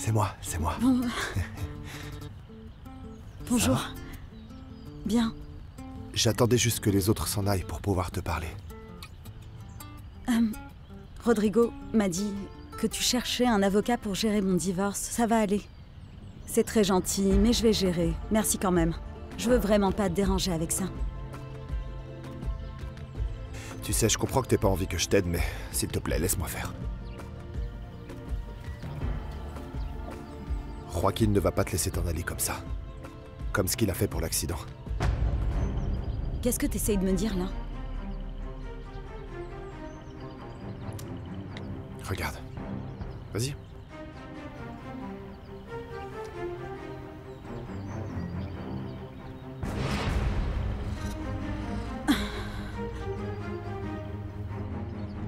C'est moi, c'est moi. Bon... Bonjour. Bien. J'attendais juste que les autres s'en aillent pour pouvoir te parler. Rodrigo m'a dit que tu cherchais un avocat pour gérer mon divorce. Ça va aller. C'est très gentil, mais je vais gérer. Merci quand même. Je veux vraiment pas te déranger avec ça. Tu sais, je comprends que t'aies pas envie que je t'aide, mais s'il te plaît, laisse-moi faire. Joaquin ne va pas te laisser t'en aller comme ça. Comme ce qu'il a fait pour l'accident. Qu'est-ce que t'essayes de me dire, là? Regarde. Vas-y.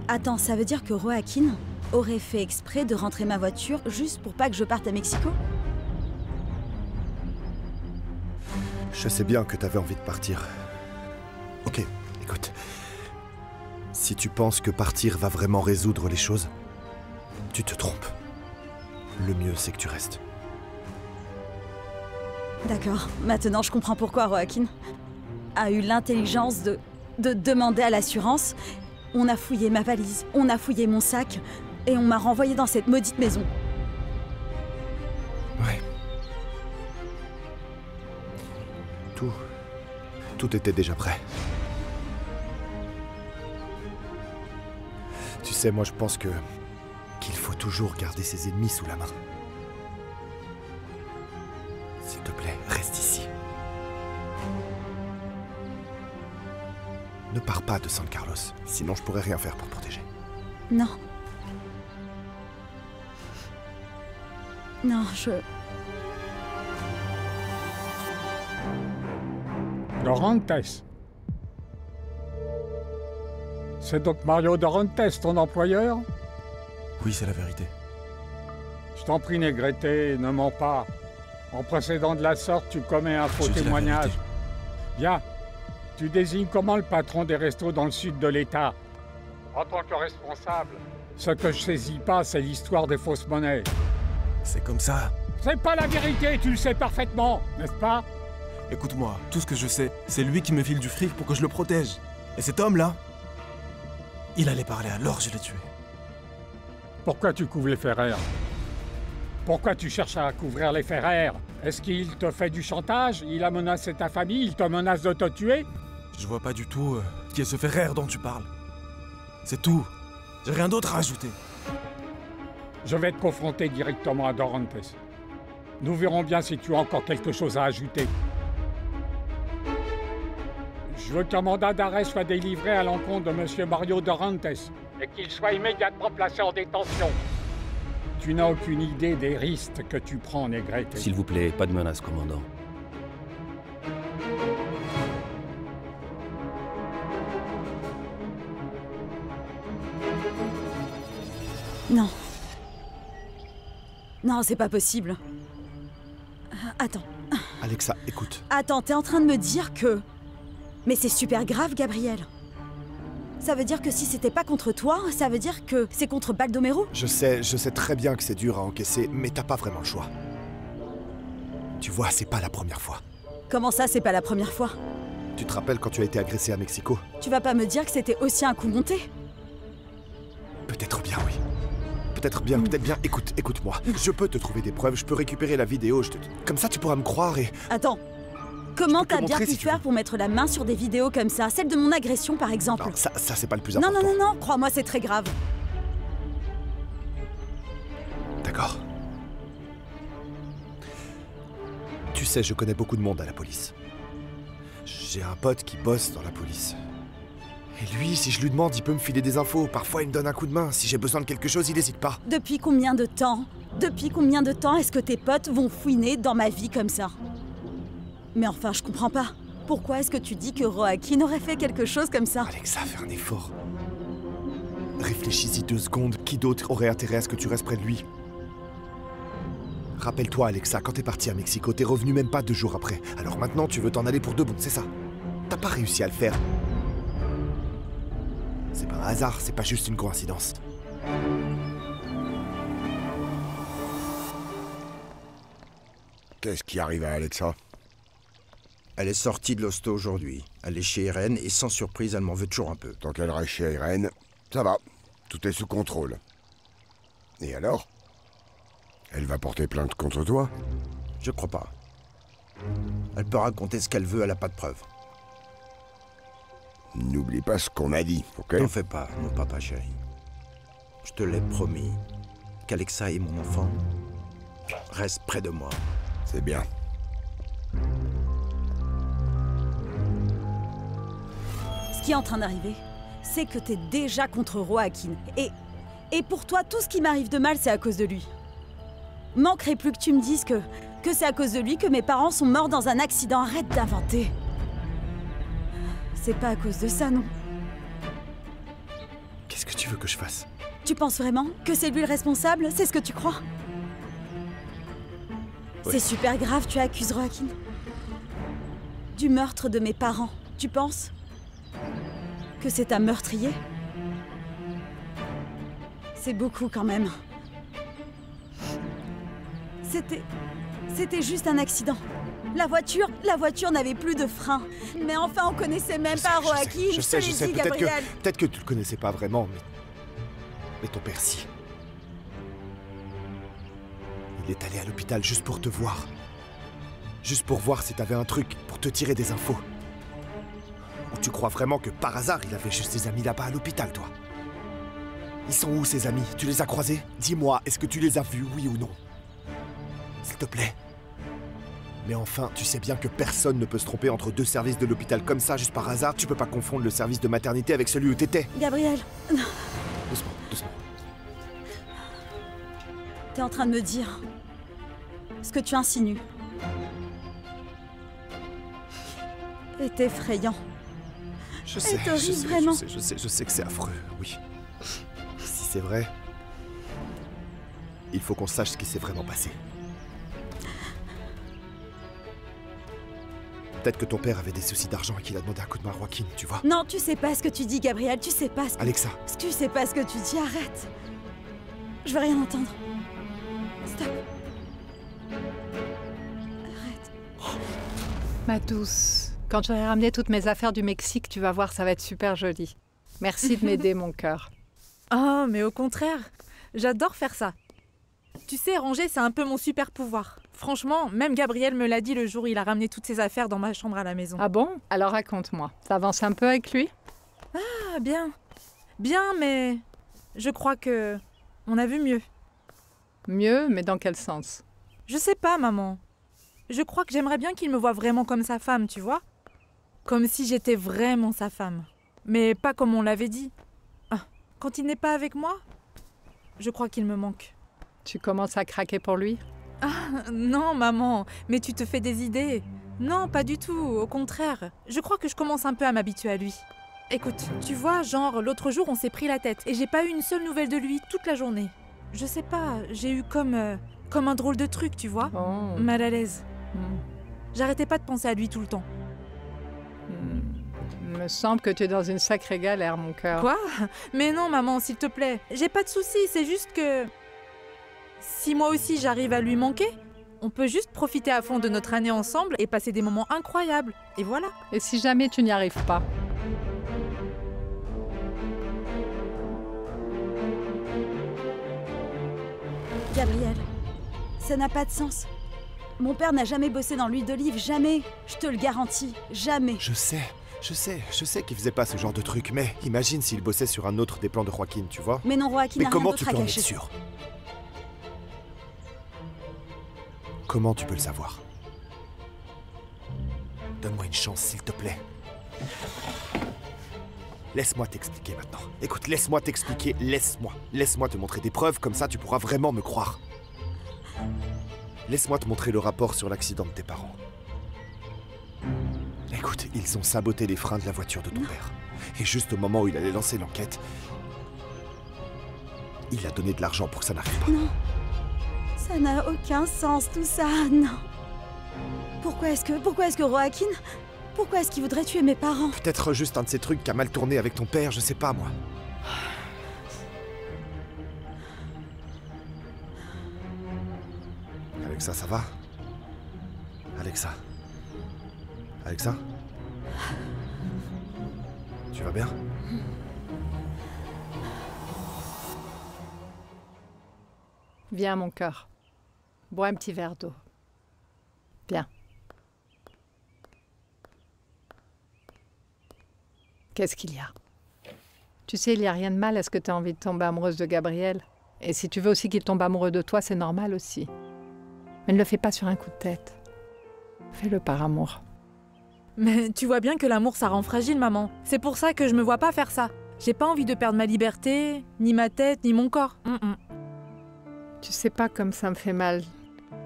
Attends, ça veut dire que Joaquin aurait fait exprès de rentrer ma voiture juste pour pas que je parte à Mexico? Je sais bien que t'avais envie de partir. Ok, écoute. Si tu penses que partir va vraiment résoudre les choses, tu te trompes. Le mieux, c'est que tu restes. D'accord, maintenant je comprends pourquoi Joaquin a eu l'intelligence de demander à l'assurance. On a fouillé ma valise, on a fouillé mon sac, et on m'a renvoyé dans cette maudite maison. Ouais. Tout était déjà prêt. Tu sais, moi je pense qu'il faut toujours garder ses ennemis sous la main. S'il te plaît, reste ici. Ne pars pas de San Carlos, sinon je pourrais rien faire pour te protéger. Non. Non, Dorantes. C'est donc Mario Dorantes, ton employeur? Oui, c'est la vérité. Je t'en prie, Negrete, ne mens pas. En procédant de la sorte, tu commets un faux témoignage. Bien. Tu désignes comment le patron des restos dans le sud de l'État? En tant que responsable, ce que je saisis pas, c'est l'histoire des fausses monnaies. C'est comme ça. C'est pas la vérité, tu le sais parfaitement, n'est-ce pas? Écoute-moi, tout ce que je sais, c'est lui qui me file du fric pour que je le protège. Et cet homme-là, il allait parler, alors je l'ai tué. Pourquoi tu couvres les Ferrer? Pourquoi tu cherches à couvrir les Ferrer? Est-ce qu'il te fait du chantage? Il a menacé ta famille? Il te menace de te tuer? Je vois pas du tout qui est ce Ferrer dont tu parles. C'est tout. J'ai rien d'autre à ajouter. Je vais te confronter directement à Dorantes. Nous verrons bien si tu as encore quelque chose à ajouter. Je veux qu'un mandat d'arrêt soit délivré à l'encontre de M. Mario Dorantes et qu'il soit immédiatement placé en détention. Tu n'as aucune idée des risques que tu prends, Negrete. S'il vous plaît, pas de menace, commandant. Non. Non, c'est pas possible. Attends. Alexa, écoute. Attends, t'es en train de me dire que... Mais c'est super grave, Gabriel. Ça veut dire que si c'était pas contre toi, ça veut dire que c'est contre Baldomero? Je sais très bien que c'est dur à encaisser, mais t'as pas vraiment le choix. Tu vois, c'est pas la première fois. Comment ça, c'est pas la première fois? Tu te rappelles quand tu as été agressé à Mexico? Tu vas pas me dire que c'était aussi un coup monté? Peut-être bien, oui. Peut-être bien. Écoute-moi. Je peux te trouver des preuves, je peux récupérer la vidéo, comme ça tu pourras me croire et... Attends. Comment t'as bien pu si faire pour mettre la main sur des vidéos comme ça? Celle de mon agression, par exemple. Non, ça c'est pas le plus important. Non, crois-moi, c'est très grave. D'accord. Tu sais, je connais beaucoup de monde à la police. J'ai un pote qui bosse dans la police. Et lui, si je lui demande, il peut me filer des infos. Parfois, il me donne un coup de main. Si j'ai besoin de quelque chose, il n'hésite pas. Depuis combien de temps est-ce que tes potes vont fouiner dans ma vie comme ça? Mais enfin, je comprends pas. Pourquoi est-ce que tu dis que Joaquin aurait fait quelque chose comme ça? Alexa, fais un effort. Réfléchis-y 2 secondes. Qui d'autre aurait intérêt à ce que tu restes près de lui? Rappelle-toi, Alexa, quand t'es parti à Mexico, t'es revenu même pas 2 jours après. Alors maintenant, tu veux t'en aller pour de bon, c'est ça? T'as pas réussi à le faire. C'est pas un hasard, c'est pas juste une coïncidence. Qu'est-ce qui arrive à Alexa? Elle est sortie de l'hosto aujourd'hui. Elle est chez Irène et sans surprise, elle m'en veut toujours un peu. Tant qu'elle reste chez Irène, ça va. Tout est sous contrôle. Et alors? Elle va porter plainte contre toi? Je crois pas. Elle peut raconter ce qu'elle veut, elle a pas de preuves. N'oublie pas ce qu'on a dit, ok? T'en fais pas, mon papa chéri. Je te l'ai promis qu'Alexa et mon enfant restent près de moi. C'est bien. Ce qui est en train d'arriver, c'est que t'es déjà contre Roakin. Et pour toi, tout ce qui m'arrive de mal, c'est à cause de lui. Manquerait plus que tu me dises que c'est à cause de lui que mes parents sont morts dans un accident. Arrête d'inventer. C'est pas à cause de ça, non? Qu'est-ce que tu veux que je fasse? Tu penses vraiment que c'est lui le responsable? C'est ce que tu crois? Ouais. C'est super grave, tu accuses Roakin. Du meurtre de mes parents, tu penses que c'est un meurtrier? C'est beaucoup quand même. C'était juste un accident. La voiture n'avait plus de frein. Mais enfin, on connaissait même pas Roakin. Je sais, Gabriel. peut-être que tu le connaissais pas vraiment, mais ton père si. Il est allé à l'hôpital juste pour te voir. Juste pour voir si t'avais un truc, pour te tirer des infos. Ou tu crois vraiment que par hasard, il avait juste ses amis là-bas à l'hôpital, toi? Ils sont où, ces amis? Tu les as croisés? Dis-moi, est-ce que tu les as vus, oui ou non? S'il te plaît. Mais enfin, tu sais bien que personne ne peut se tromper entre deux services de l'hôpital comme ça, juste par hasard. Tu peux pas confondre le service de maternité avec celui où t'étais. Gabriel, Doucement, doucement. t'es en train de me dire ce que tu insinues est effrayant. Je sais, horrible, je sais, vraiment. je sais que c'est affreux, oui. Si c'est vrai, il faut qu'on sache ce qui s'est vraiment passé. Peut-être que ton père avait des soucis d'argent et qu'il a demandé un coup de main à Joaquin, tu vois. Non, tu sais pas ce que tu dis, Gabriel. Tu sais pas ce que... Alexa, Tu sais pas ce que tu dis, arrête. Je veux rien entendre. Stop. Arrête. Ma douce, quand j'aurai ramené toutes mes affaires du Mexique, tu vas voir, ça va être super joli. Merci de m'aider, mon cœur. Oh, mais au contraire, j'adore faire ça. Tu sais, ranger, c'est un peu mon super pouvoir. Franchement, même Gabriel me l'a dit le jour où il a ramené toutes ses affaires dans ma chambre à la maison. Ah bon? Alors raconte-moi. T'avances un peu avec lui? Ah, bien. Bien, mais je crois que on a vu mieux. Mieux, mais dans quel sens? Je sais pas, maman. Je crois que j'aimerais bien qu'il me voie vraiment comme sa femme, tu vois? Comme si j'étais vraiment sa femme. Mais pas comme on l'avait dit. Ah, quand il n'est pas avec moi, je crois qu'il me manque. Tu commences à craquer pour lui? Non, maman, mais tu te fais des idées. Non, pas du tout, au contraire. Je crois que je commence un peu à m'habituer à lui. Écoute, tu vois, genre, l'autre jour, on s'est pris la tête et j'ai pas eu une seule nouvelle de lui toute la journée. Je sais pas, j'ai eu comme un drôle de truc, tu vois. Oh. Mal à l'aise. Hmm. J'arrêtais pas de penser à lui tout le temps. Il me semble que tu es dans une sacrée galère, mon cœur. Quoi? Mais non, maman, s'il te plaît. J'ai pas de soucis, c'est juste que... Si moi aussi j'arrive à lui manquer, on peut juste profiter à fond de notre année ensemble et passer des moments incroyables. Et voilà. Et si jamais tu n'y arrives pas? Gabriel, ça n'a pas de sens. Mon père n'a jamais bossé dans l'huile d'olive, jamais. Je te le garantis, jamais. je sais qu'il faisait pas ce genre de truc, mais imagine s'il bossait sur un autre des plans de Joaquin, tu vois. Mais non, Joaquin Mais n'a rien comment d'autre tu à peux en être cacher. sûr? Comment tu peux le savoir? Donne-moi une chance, s'il te plaît. Laisse-moi t'expliquer maintenant. Écoute, laisse-moi t'expliquer, laisse-moi. Laisse-moi te montrer des preuves, comme ça tu pourras vraiment me croire. Laisse-moi te montrer le rapport sur l'accident de tes parents. Écoute, ils ont saboté les freins de la voiture de ton père. Et juste au moment où il allait lancer l'enquête, il a donné de l'argent pour que ça n'arrive pas. Non. Ça n'a aucun sens, tout ça, non. Pourquoi est-ce que Joaquin... Pourquoi est-ce qu'il voudrait tuer mes parents? Peut-être juste un de ces trucs qui a mal tourné avec ton père, je sais pas moi. Avec ça va? Alexa. Alexa? Tu vas bien? Viens, mon cœur. Bois un petit verre d'eau. Viens. Qu'est-ce qu'il y a? Tu sais, il n'y a rien de mal à ce que tu aies envie de tomber amoureuse de Gabriel. Et si tu veux aussi qu'il tombe amoureux de toi, c'est normal aussi. Mais ne le fais pas sur un coup de tête. Fais-le par amour. Mais tu vois bien que l'amour, ça rend fragile, maman. C'est pour ça que je me vois pas faire ça. J'ai pas envie de perdre ma liberté, ni ma tête, ni mon corps. Tu sais pas comme ça me fait mal,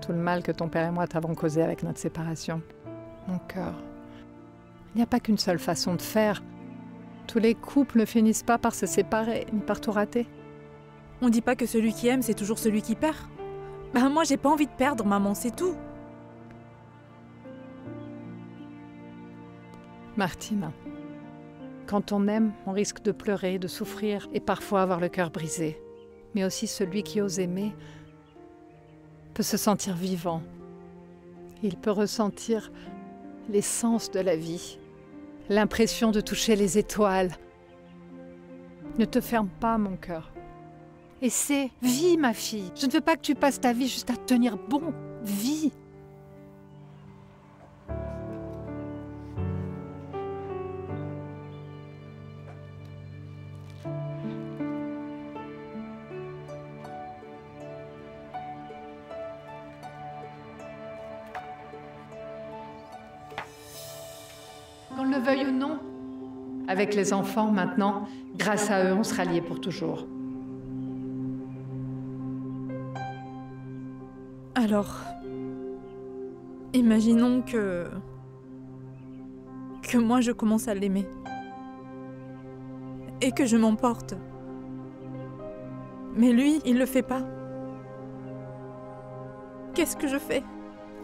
tout le mal que ton père et moi t'avons causé avec notre séparation. Mon cœur. Il n'y a pas qu'une seule façon de faire. Tous les couples ne finissent pas par se séparer, ni par tout rater. On dit pas que celui qui aime, c'est toujours celui qui perd. Bah moi, j'ai pas envie de perdre, maman, c'est tout. Martine, quand on aime, on risque de pleurer, de souffrir et parfois avoir le cœur brisé. Mais aussi celui qui ose aimer peut se sentir vivant. Il peut ressentir l'essence de la vie, l'impression de toucher les étoiles. Ne te ferme pas, mon cœur. Essaie, vis, ma fille. Je ne veux pas que tu passes ta vie juste à tenir bon. Vis. Qu'on le veuille ou non, avec les enfants maintenant, grâce à eux, on sera liés pour toujours. Alors, imaginons que moi je commence à l'aimer. Et que je m'emporte. Mais lui, il le fait pas. Qu'est-ce que je fais?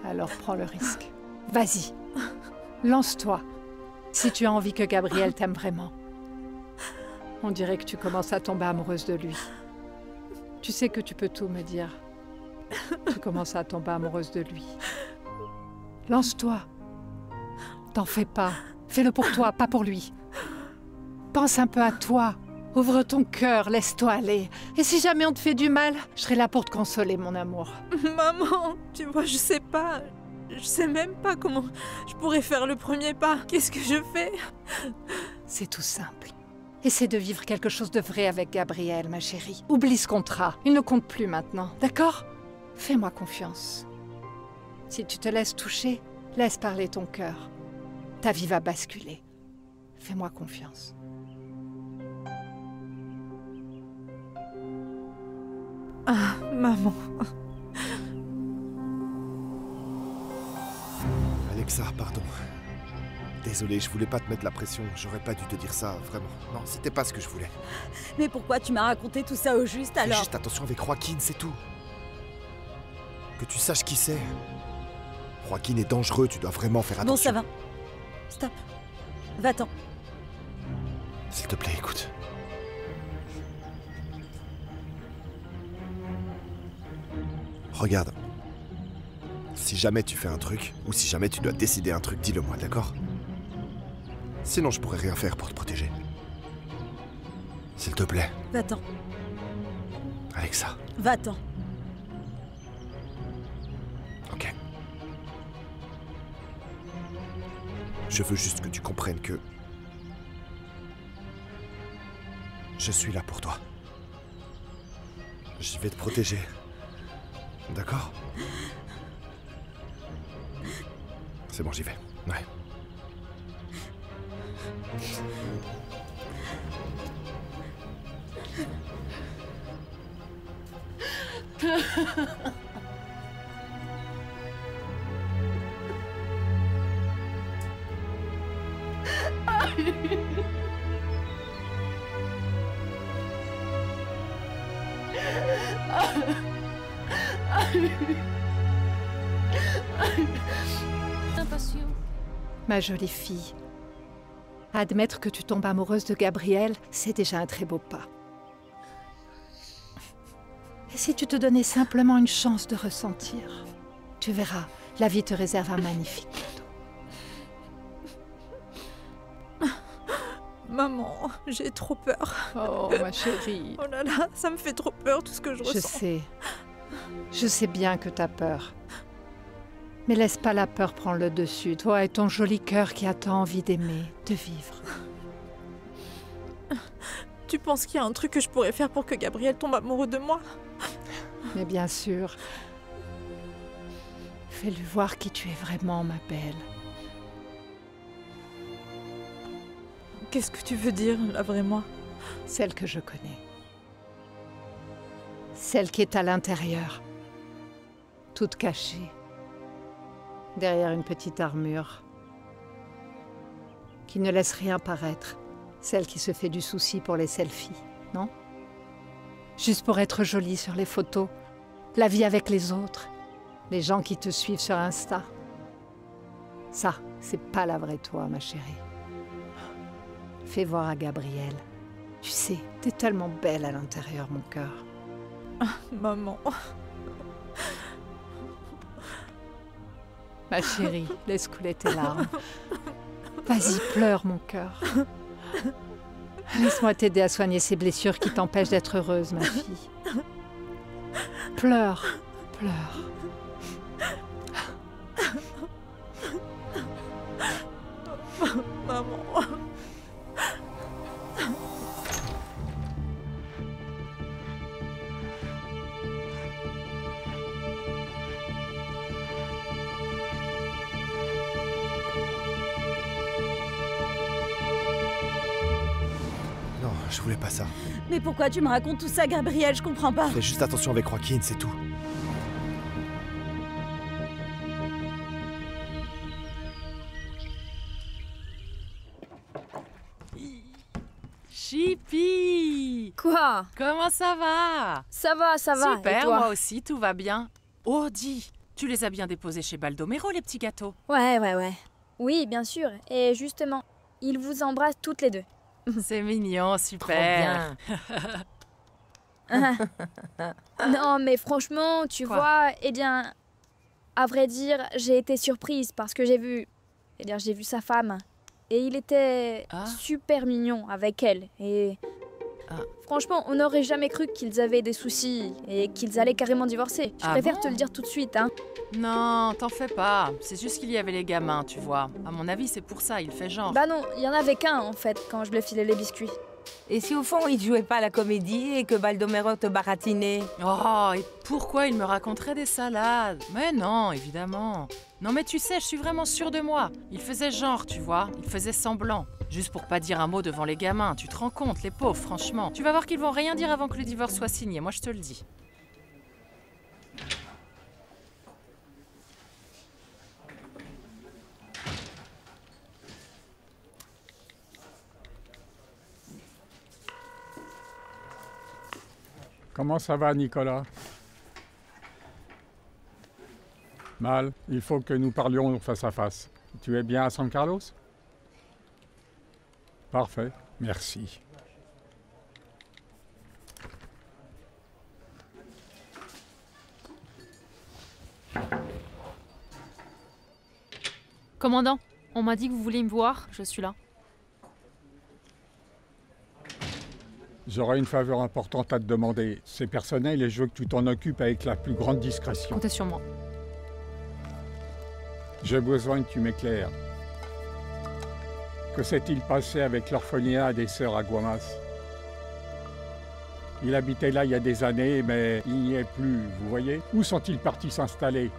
Alors prends le risque. Vas-y, lance-toi. Si tu as envie que Gabriel t'aime vraiment. On dirait que tu commences à tomber amoureuse de lui. Tu sais que tu peux tout me dire. Tu commences à tomber amoureuse de lui. Lance-toi. T'en fais pas. Fais-le pour toi, pas pour lui. Pense un peu à toi. Ouvre ton cœur, laisse-toi aller. Et si jamais on te fait du mal, je serai là pour te consoler, mon amour. Maman, tu vois, je sais pas. Je sais même pas comment je pourrais faire le premier pas. Qu'est-ce que je fais? C'est tout simple. Essaie de vivre quelque chose de vrai avec Gabriel, ma chérie. Oublie ce contrat. Il ne compte plus maintenant, d'accord? Fais-moi confiance. Si tu te laisses toucher, laisse parler ton cœur. Ta vie va basculer. Fais-moi confiance. Ah, maman. Alexa, pardon. Désolé, je voulais pas te mettre la pression. J'aurais pas dû te dire ça, vraiment. Non, c'était pas ce que je voulais. Mais pourquoi tu m'as raconté tout ça au juste Fais alors? juste attention avec Joaquin, c'est tout. Que tu saches qui c'est. Joaquin est dangereux, tu dois vraiment faire attention. Bon, ça va. Stop. Va-t'en. S'il te plaît, écoute. Regarde. Si jamais tu fais un truc, ou si jamais tu dois décider un truc, dis-le-moi, d'accord? Sinon, je pourrais rien faire pour te protéger. S'il te plaît. Va-t'en. Alexa. Va-t'en. Ok. Je veux juste que tu comprennes que... je suis là pour toi. Je vais te protéger. D'accord? C'est bon, j'y vais. Ouais. Ma jolie fille, admettre que tu tombes amoureuse de Gabriel, c'est déjà un très beau pas. Et si tu te donnais simplement une chance de ressentir, tu verras, La vie te réserve un magnifique cadeau. Maman, j'ai trop peur. Oh, ma chérie. Oh là là, ça me fait trop peur tout ce que je ressens. Je sais bien que t'as peur. Mais laisse pas la peur prendre le dessus, toi et ton joli cœur qui a tant envie d'aimer, de vivre. Tu penses qu'il y a un truc que je pourrais faire pour que Gabriel tombe amoureux de moi? Mais bien sûr. Fais-lui voir qui tu es vraiment, ma belle. Qu'est-ce que tu veux dire, la vraie moi? Celle que je connais. Celle qui est à l'intérieur. Toute cachée. Derrière une petite armure. Qui ne laisse rien paraître. Celle qui se fait du souci pour les selfies, non? Juste pour être jolie sur les photos. La vie avec les autres. Les gens qui te suivent sur Insta. Ça, c'est pas la vraie toi, ma chérie. Fais voir à Gabriel. Tu sais, t'es tellement belle à l'intérieur, mon cœur. Maman. Ma chérie, laisse couler tes larmes. Vas-y, pleure, mon cœur. Laisse-moi t'aider à soigner ces blessures qui t'empêchent d'être heureuse, ma fille. Pleure, pleure. Maman. Non, je voulais pas ça. Mais pourquoi tu me racontes tout ça, Gabriel? Je comprends pas. Fais juste attention avec Joaquin, c'est tout. Chippy! Quoi? Comment ça va? Ça va, ça va. Super, et toi? moi aussi, tout va bien. Oh, dis, tu les as bien déposés chez Baldomero, les petits gâteaux? Ouais. Oui, bien sûr. Et justement, ils vous embrassent toutes les deux. C'est mignon, super. Non, mais franchement, tu Quoi? vois, eh bien, à vrai dire, j'ai été surprise parce que j'ai vu sa femme. Et il était super mignon avec elle. Et franchement, on n'aurait jamais cru qu'ils avaient des soucis et qu'ils allaient carrément divorcer. Je préfère te le dire tout de suite, hein. Non, t'en fais pas. C'est juste qu'il y avait les gamins, tu vois. À mon avis, c'est pour ça, il fait genre. Bah non, il y en avait qu'un en fait quand je lui filais les biscuits. Et si au fond il jouait pas à la comédie et que Baldomero te baratinait? Oh, et pourquoi il me raconterait des salades? Mais non, évidemment. Non mais tu sais, je suis vraiment sûre de moi. Il faisait genre, tu vois, il faisait semblant. Juste pour pas dire un mot devant les gamins, tu te rends compte, les pauvres, franchement. Tu vas voir qu'ils vont rien dire avant que le divorce soit signé, moi je te le dis. Comment ça va, Nicolas? Mal, il faut que nous parlions face à face. Tu es bien à San Carlos? Parfait, merci. Commandant, on m'a dit que vous vouliez me voir, je suis là. J'aurais une faveur importante à te demander. C'est personnel et je veux que tu t'en occupes avec la plus grande discrétion. Comptez sur moi. J'ai besoin que tu m'éclaires. Que s'est-il passé avec l'orphelinat des sœurs Aguamas? Il habitait là il y a des années, mais il n'y est plus, vous voyez? Où sont-ils partis s'installer?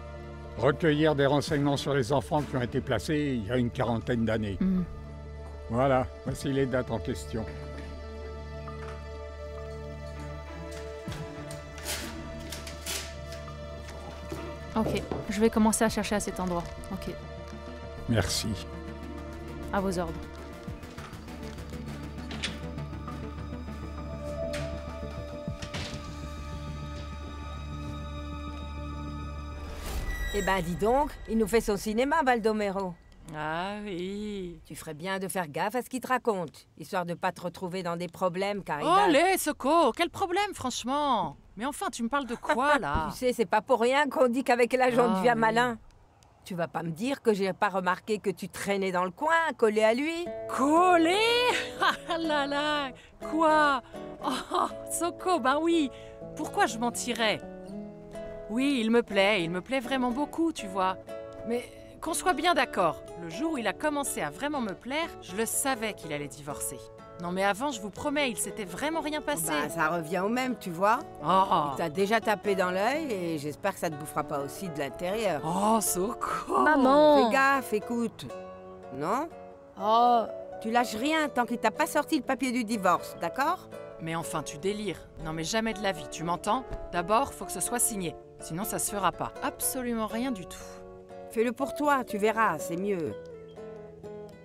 Recueillir des renseignements sur les enfants qui ont été placés il y a une quarantaine d'années. Voilà, voici les dates en question. Ok, je vais commencer à chercher à cet endroit. Ok, Merci. à vos ordres. Eh ben, dis donc, il nous fait son cinéma, Baldomero. Ah oui. Tu ferais bien de faire gaffe à ce qu'il te raconte, histoire de pas te retrouver dans des problèmes, car Oh, allez, Soko, quel problème, franchement? Mais enfin, tu me parles de quoi, là? Tu sais, c'est pas pour rien qu'on dit qu'avec l'âge, on devient malin. Tu vas pas me dire que j'ai pas remarqué que tu traînais dans le coin, collé à lui? Collé? Ah là là! Quoi? Oh, Soko, ben oui! Pourquoi je mentirais? Oui, il me plaît vraiment beaucoup, tu vois. Mais qu'on soit bien d'accord, le jour où il a commencé à vraiment me plaire, je le savais qu'il allait divorcer. Non mais avant, je vous promets, il s'était vraiment rien passé. Bah, ça revient au même, tu vois. Oh. Il t'a déjà tapé dans l'œil et j'espère que ça te bouffera pas aussi de l'intérieur. Oh, Soko! Maman! Fais gaffe, écoute. Non? Oh! Tu lâches rien tant qu'il t'a pas sorti le papier du divorce, d'accord? Mais enfin, tu délires. Non mais jamais de la vie, tu m'entends? D'abord, faut que ce soit signé. Sinon, ça se fera pas. Absolument rien du tout. Fais-le pour toi, tu verras, c'est mieux.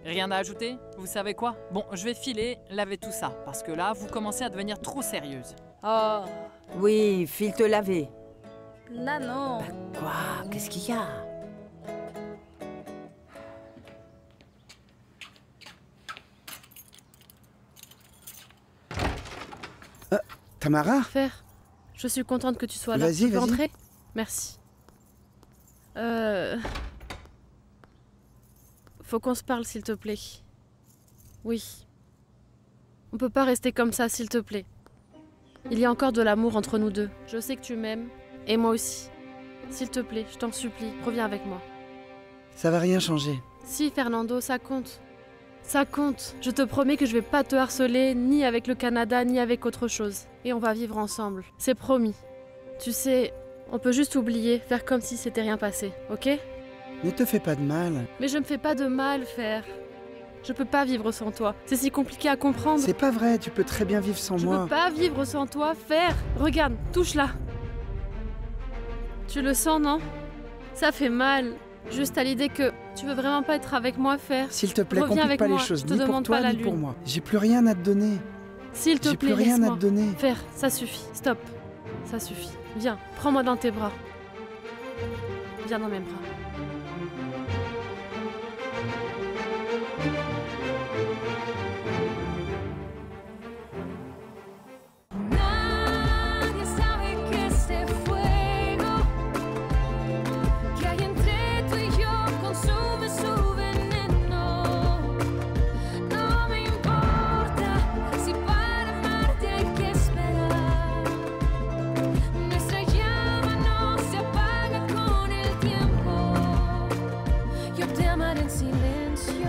Rien à ajouter? Vous savez quoi? Bon, je vais filer, laver tout ça, parce que là, vous commencez à devenir trop sérieuse. Oh! Oui, file te laver. Non. Bah quoi? Qu'est-ce qu'il y a? Tamara? Faire. Je suis contente que tu sois là. Vas-y, Tu peux vas-y. entrer? Merci. Faut qu'on se parle, s'il te plaît. Oui. On peut pas rester comme ça, s'il te plaît. Il y a encore de l'amour entre nous deux. Je sais que tu m'aimes, et moi aussi. S'il te plaît, je t'en supplie, reviens avec moi. Ça va rien changer. Si, Fernando, ça compte. Ça compte. Je te promets que je vais pas te harceler, ni avec le Canada, ni avec autre chose. Et on va vivre ensemble. C'est promis. Tu sais, on peut juste oublier, faire comme si c'était rien passé, ok? Ne te fais pas de mal. Mais je me fais pas de mal, Fer. Je peux pas vivre sans toi. C'est si compliqué à comprendre. C'est pas vrai, tu peux très bien vivre sans Je moi. peux pas vivre sans toi, Fer. Regarde, touche là. Tu le sens, non? Ça fait mal. Juste à l'idée que tu veux vraiment pas être avec moi, Fer. S'il te plaît, Reviens complique avec pas moi. les choses, Je te ni pour demande toi, pas la ni pour lune. moi. J'ai plus rien à te donner. S'il te J'ai plaît, plus rien à laisse-moi. te donner. Fer, ça suffit. Stop. Ça suffit. Viens, prends-moi dans tes bras. Viens dans mes bras. Nadie sabe que este fuego que hay entre tú y yo consume su veneno. No me importa si para amarte hay que esperar. Nuestra llama no se apaga con el tiempo. Yo te amaré en silencio.